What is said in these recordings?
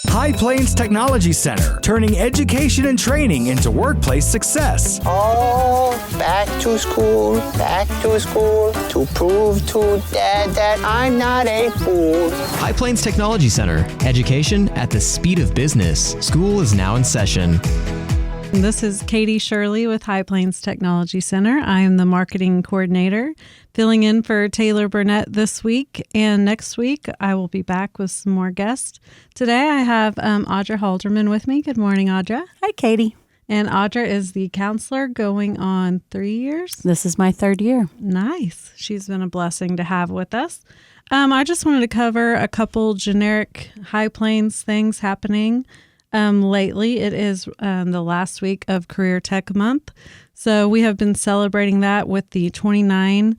High Plains Technology Center, turning education and training into workplace success. Oh, back to school, to prove to Dad that I'm not a fool. High Plains Technology Center, education at the speed of business. School is now in session. This is Katie Shirley with High Plains Technology Center. I am the marketing coordinator, filling in for Taylor Burnett this week. And next week, I will be back with some more guests. Today, I have Audrea Halderman with me. Good morning, Audrea. Hi, Katie. And Audrea is the counselor going on 3 years. This is my third year. Nice. She's been a blessing to have with us. I just wanted to cover a couple generic High Plains things happening lately. It is the last week of Career Tech Month. So we have been celebrating that with the 29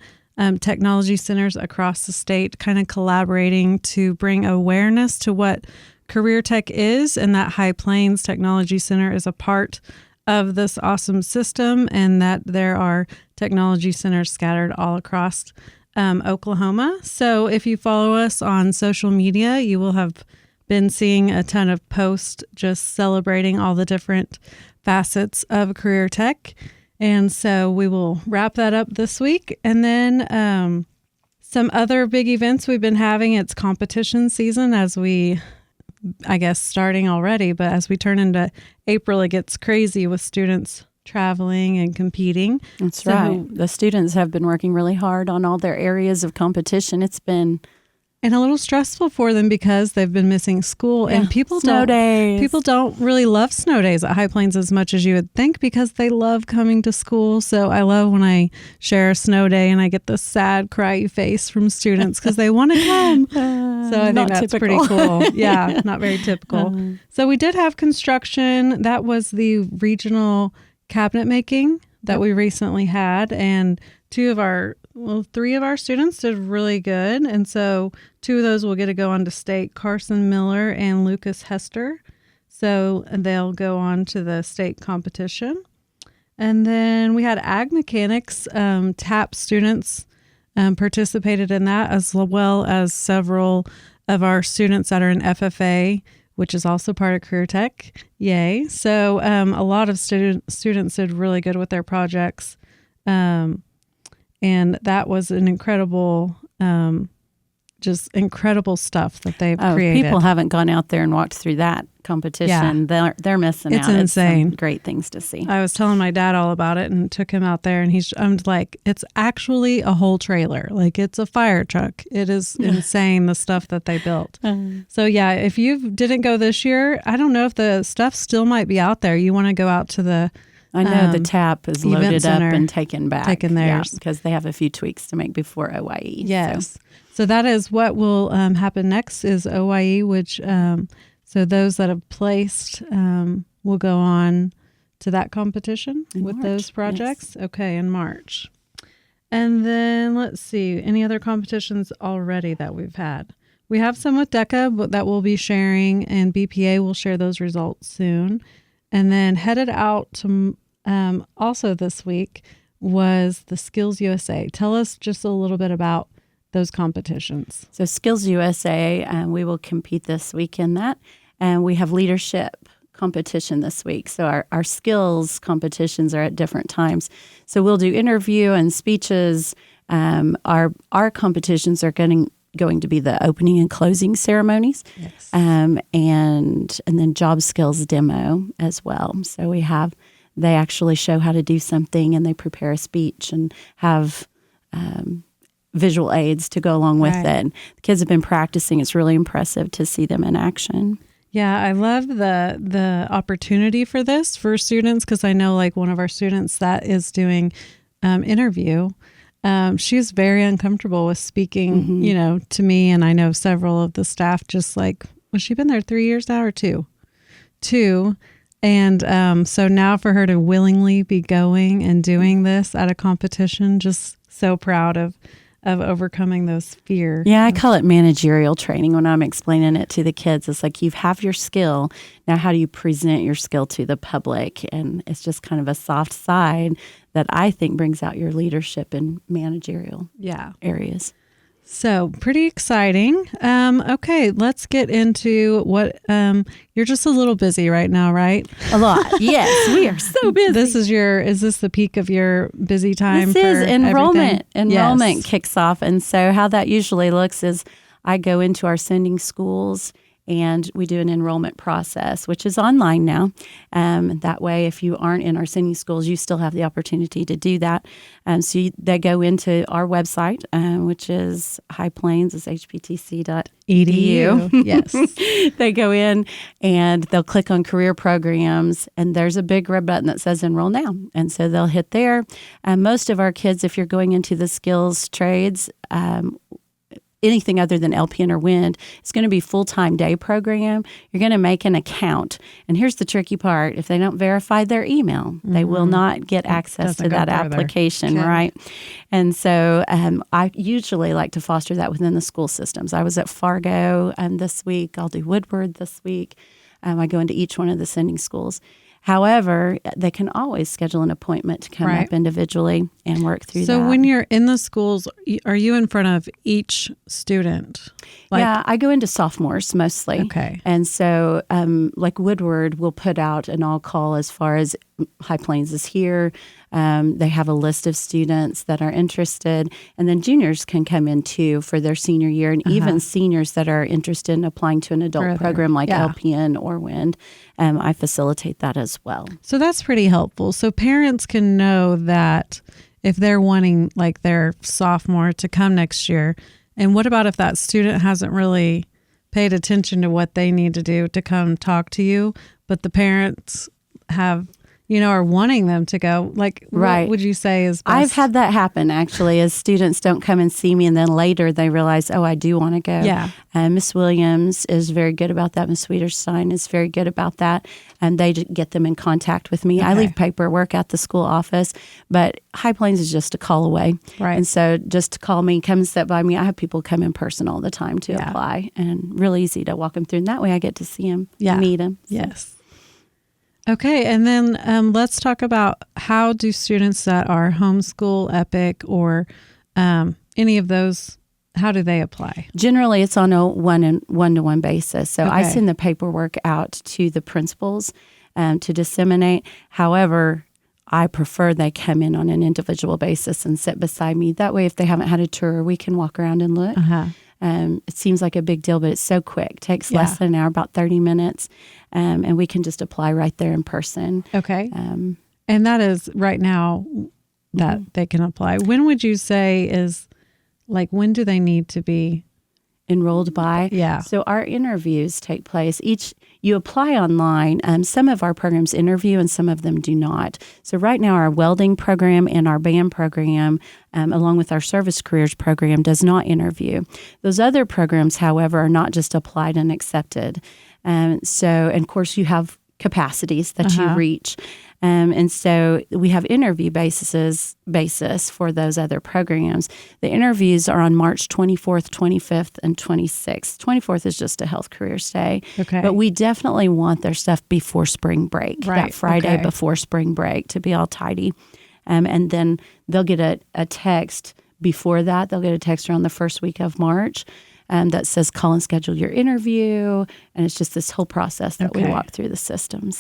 technology centers across the state, kind of collaborating to bring awareness to what Career Tech is, and that High Plains Technology Center is a part of this awesome system, and that there are technology centers scattered all across Oklahoma. So if you follow us on social media, you will have been seeing a ton of posts just celebrating all the different facets of Career Tech. And so we will wrap that up this week. And then some other big events we've been having. It's competition season starting already, but as we turn into April, it gets crazy with students traveling and competing. That's right. The students have been working really hard on all their areas of competition. It's been and a little stressful for them because they've been missing school, and people don't really love snow days at High Plains as much as you would think, because they love coming to school. So I love when I share a snow day and I get this sad cry face from students because they want to come. So I think that's pretty cool. Yeah, not very typical. So we did have construction. That was the regional cabinet making that we recently had, and three of our students did really good. And so 2 of those will get to go on to state, Carson Miller and Lucas Hester. So they'll go on to the state competition. And then we had ag mechanics. TAP students participated in that, as well as several of our students that are in FFA, which is also part of Career Tech. Yay. So a lot of students did really good with their projects. And that was an incredible, just incredible stuff that they've created. People haven't gone out there and walked through that competition. Yeah. They're missing out. It's insane. It's great things to see. I was telling my dad all about it and took him out there, and I'm like, it's actually a whole trailer. Like, it's a fire truck. It is insane, the stuff that they built. So yeah, if you didn't go this year, I don't know if the stuff still might be out there. You want to go out to the I know the TAP is loaded up and taken back. Taken theirs. Because they have a few tweaks to make before OIE. Yes. So that is what will happen next is OIE, which so those that have placed will go on to that competition with March. Those projects. Yes. Okay, in March. And then let's see, any other competitions already that we've had? We have some with DECA that we'll be sharing, and BPA will share those results soon. And then headed out to also this week was the Skills USA. Tell us just a little bit about those competitions. So Skills USA, we will compete this week in that. And we have leadership competition this week. So our skills competitions are at different times. So we'll do interview and speeches. Our competitions are going to be the opening and closing ceremonies, yes. And then job skills demo as well. So they actually show how to do something, and they prepare a speech and have visual aids to go along with it. The kids have been practicing. It's really impressive to see them in action. Yeah, I love the opportunity for this for students, because I know like one of our students that is doing interview. She's very uncomfortable with speaking, to me. And I know several of the staff, just like, has she been there 3 years now or two? And so now for her to willingly be going and doing this at a competition, just so proud of overcoming those fears. Yeah, I call it managerial training when I'm explaining it to the kids. It's like you have your skill. Now how do you present your skill to the public? And it's just kind of a soft side that I think brings out your leadership in managerial areas. So pretty exciting. Okay, let's get into what you're just a little busy right now, right? A lot. Yes, we are so busy. Is this the peak of your busy time? This is enrollment. Everything? Enrollment kicks off. And so how that usually looks is I go into our sending schools and we do an enrollment process, which is online now. That way, if you aren't in our sending schools, you still have the opportunity to do that. They go into our website, which is High Plains, is hptc.edu. Yes. They go in and they'll click on career programs, and there's a big red button that says enroll now. And so they'll hit there. Most of our kids, if you're going into the skills trades, anything other than LPN or WIND, it's going to be full-time day program. You're going to make an account. And here's the tricky part. If they don't verify their email, they will not get access to that application, right? And so I usually like to foster that within the school systems. I was at Fargo this week. I'll do Woodward this week. I go into each one of the sending schools. However, they can always schedule an appointment to come up individually and work through that. So when you're in the schools, are you in front of each student? Yeah, I go into sophomores mostly. Okay. And so like Woodward will put out an all-call as far as High Plains is here. They have a list of students that are interested. And then juniors can come in too for their senior year. And even seniors that are interested in applying to an adult program like LPN or WIND, I facilitate that as well. So that's pretty helpful. So parents can know that if they're wanting like their sophomore to come next year. And what about if that student hasn't really paid attention to what they need to do to come talk to you, but the parents have, are wanting them to go? Like, what would you say is best? I've had that happen, actually, as students don't come and see me, and then later they realize, I do want to go. Yeah. Miss Williams is very good about that. Miss Wiederstein is very good about that. And they get them in contact with me. Okay. I leave paperwork at the school office, but High Plains is just a call away. Right. And so just to call me, come sit by me. I have people come in person all the time to apply, and really easy to walk them through. And that way I get to see them, meet them. So. Yes. Okay, and then let's talk about how do students that are homeschool, EPIC, or any of those, how do they apply? Generally, it's on a one-to-one basis. So I send the paperwork out to the principals to disseminate. However, I prefer they come in on an individual basis and sit beside me. That way, if they haven't had a tour, we can walk around and look. It seems like a big deal, but it's so quick. It takes less than an hour, about 30 minutes, and we can just apply right there in person. Okay. And that is right now that they can apply. When would you say is, like, when do they need to be enrolled by? Yeah. So our interviews take place. You apply online. Some of our programs interview and some of them do not. So right now our welding program and our band program, along with our service careers program, does not interview. Those other programs, however, are not just applied and accepted. And of course, you have capacities that you reach. And so we have interview basis for those other programs. The interviews are on March 24th, 25th, and 26th. 24th is just a health careers day. Okay. But we definitely want their stuff before spring break, that Friday before spring break, to be all tidy. And then they'll get a text before that. They'll get a text around the first week of March that says call and schedule your interview. And it's just this whole process that we walk through the system.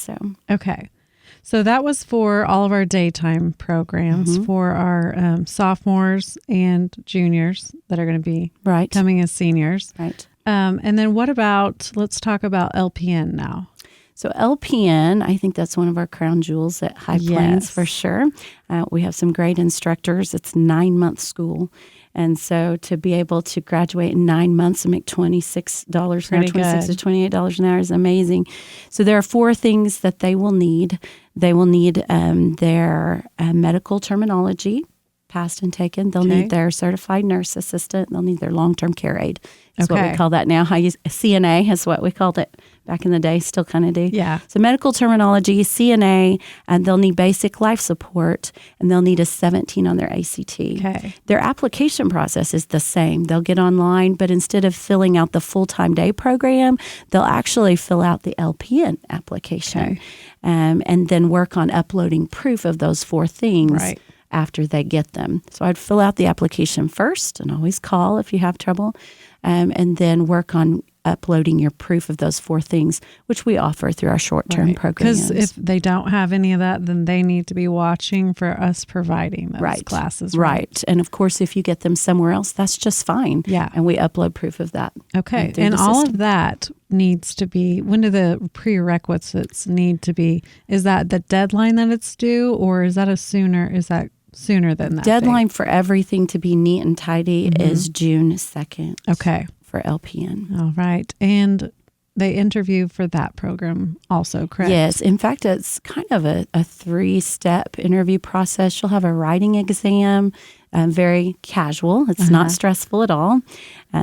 So that was for all of our daytime programs, for our sophomores and juniors that are going to be coming as seniors. Right. And then what about, let's talk about LPN now. So LPN, I think that's one of our crown jewels at High Plains for sure. We have some great instructors. It's 9-month school. And so to be able to graduate in 9 months and make $26 an hour, $26 to $28 an hour is amazing. So there are 4 things that they will need. They will need their medical terminology, passed and taken. They'll need their certified nurse assistant. They'll need their long-term care aide. That's what we call that now. CNA is what we called it back in the day, still kind of do. Yeah. So medical terminology, CNA, and they'll need basic life support, and they'll need a 17 on their ACT. Okay. Their application process is the same. They'll get online, but instead of filling out the full-time day program, they'll actually fill out the LPN application and then work on uploading proof of those 4 things. Right. after they get them. So I'd fill out the application first and always call if you have trouble, and then work on uploading your proof of those 4 things, which we offer through our short-term programs. Because if they don't have any of that, then they need to be watching for us providing those classes. Right. And of course, if you get them somewhere else, that's just fine. Yeah. And we upload proof of that. Okay. And all of that needs to be, when do the prerequisites need to be? Is that the deadline that it's due, or is that sooner than that? Deadline for everything to be neat and tidy is June 2nd. Okay. For LPN. All right. And they interview for that program also, correct? Yes. In fact, it's kind of a 3-step interview process. You'll have a writing exam, very casual. It's not stressful at all,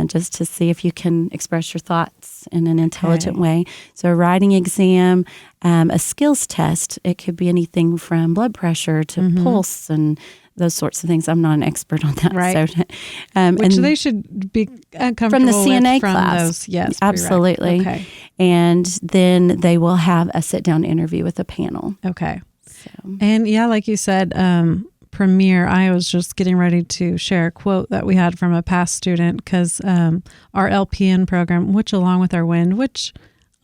just to see if you can express your thoughts in an intelligent way. So a writing exam, a skills test. It could be anything from blood pressure to pulse and those sorts of things. I'm not an expert on that. Right. So, which they should be comfortable from the CNA with from class. Those, yes. Absolutely. Okay. And then they will have a sit-down interview with a panel. Okay. So. And yeah, like you said, Premier, I was just getting ready to share a quote that we had from a past student, because our LPN program, which along with our WIND, which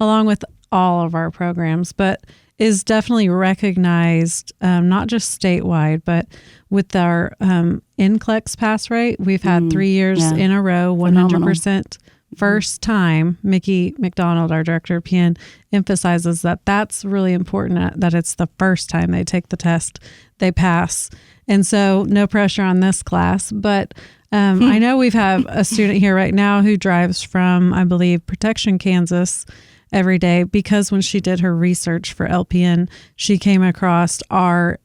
along with all of our programs, but is definitely recognized, not just statewide, but with our NCLEX pass rate. We've had 3 years in a row, 100% first time. Mickey McDonald, our director of PN, emphasizes that that's really important, that it's the first time they take the test, they pass. And so no pressure on this class, but I know we've have a student here right now who drives from, I believe, Protection, Kansas, every day, because when she did her research for LPN, she came across our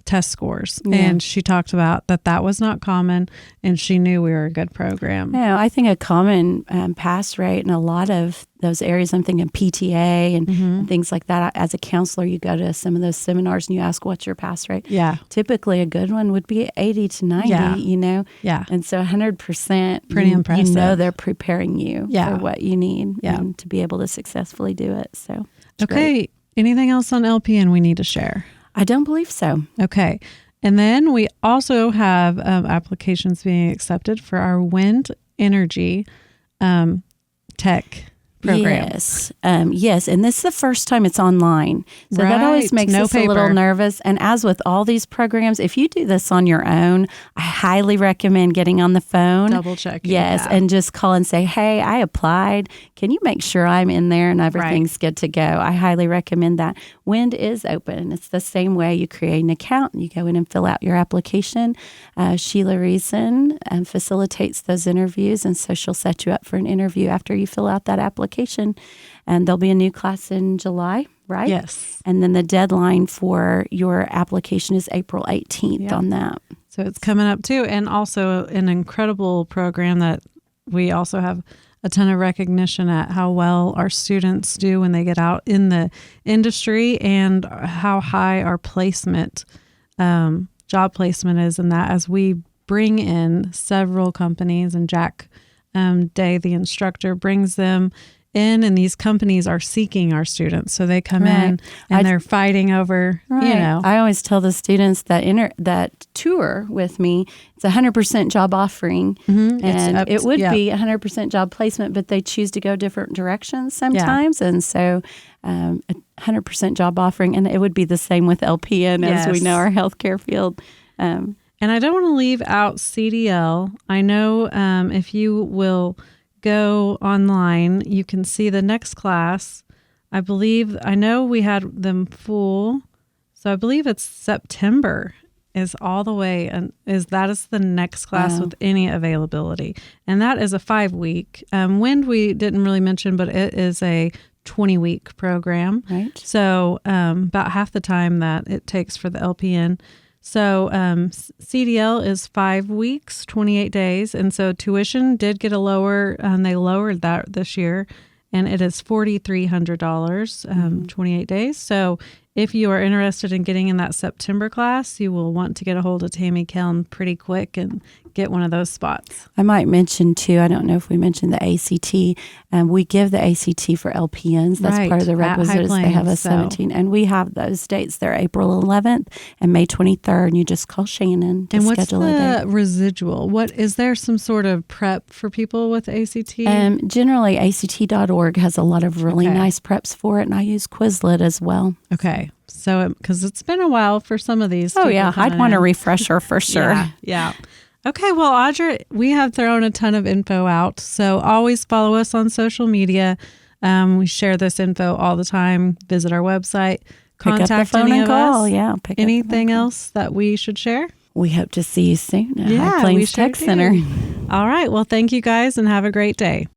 test scores, and she talked about that was not common, and she knew we were a good program. No, I think a common pass rate in a lot of those areas, I'm thinking PTA and things like that. As a counselor, you go to some of those seminars and you ask, what's your pass rate? Yeah. Typically a good one would be 80 to 90, you know? Yeah. And so 100%, pretty impressive. You know they're preparing you for what you need and to be able to successfully do it. So, okay. Great. Anything else on LPN we need to share? I don't believe so. Okay. And then we also have applications being accepted for our wind energy tech program. Yes. Yes. And this is the first time it's online. So that always makes us a little nervous. And as with all these programs, if you do this on your own, I highly recommend getting on the phone. Double check. Yes. And just call and say, hey, I applied. Can you make sure I'm in there and everything's good to go? I highly recommend that. Wind is open. It's the same way. You create an account and you go in and fill out your application. Sheila Reason facilitates those interviews. And so she'll set you up for an interview after you fill out that application. And there'll be a new class in July, right? Yes. And then the deadline for your application is April 18th on that. So it's coming up too. And also an incredible program that we also have a ton of recognition at how well our students do when they get out in the industry, and how high our placement, job placement is in that, as we bring in several companies, and Jack Day, the instructor, brings them in, and these companies are seeking our students. So they come in and they're fighting over, you know. I always tell the students that that tour with me, it's 100% job offering, and it would be 100% job placement, but they choose to go different directions sometimes. And so 100% job offering, and it would be the same with LPN as we know our healthcare field. And I don't want to leave out CDL. I know if you will go online, you can see the next class. I know we had them full, so I believe it's September is all the way, and that is the next class with any availability, and that is a 5-week. Wind we didn't really mention, but it is a 20-week program. Right. So about half the time that it takes for the LPN. So CDL is 5 weeks, 28 days. And so tuition did get a lower, they lowered that this year, and it is $4,300, 28 days. So if you are interested in getting in that September class, you will want to get a hold of Tammy Keln pretty quick and get one of those spots. I might mention too, I don't know if we mentioned the ACT, and we give the ACT for LPNs. That's Right, part of the at High requisites. They have a Plains, so- 17, and we have those dates. They're April 11th and May 23rd, and you just call Shannon to And what's schedule a the date. residual? What is there some sort of prep for people with ACT? Generally, ACT.org has a lot of really Okay. nice preps for it, and I use Quizlet as well. Okay. So, because it's been a while for some of these. Oh, people yeah. I'd coming want a in. refresher for sure. Yeah. Okay. Well, Audrea, we have thrown a ton of info out. So always follow us on social media. We share this info all the time. Visit our website. Pick up the Contact phone any and of call. us. Yeah. Pick up the Anything phone. else that we should share? We hope to see you soon at Yeah, High we Plains sure Tech do. Center. All right. Well, thank you guys and have a great day.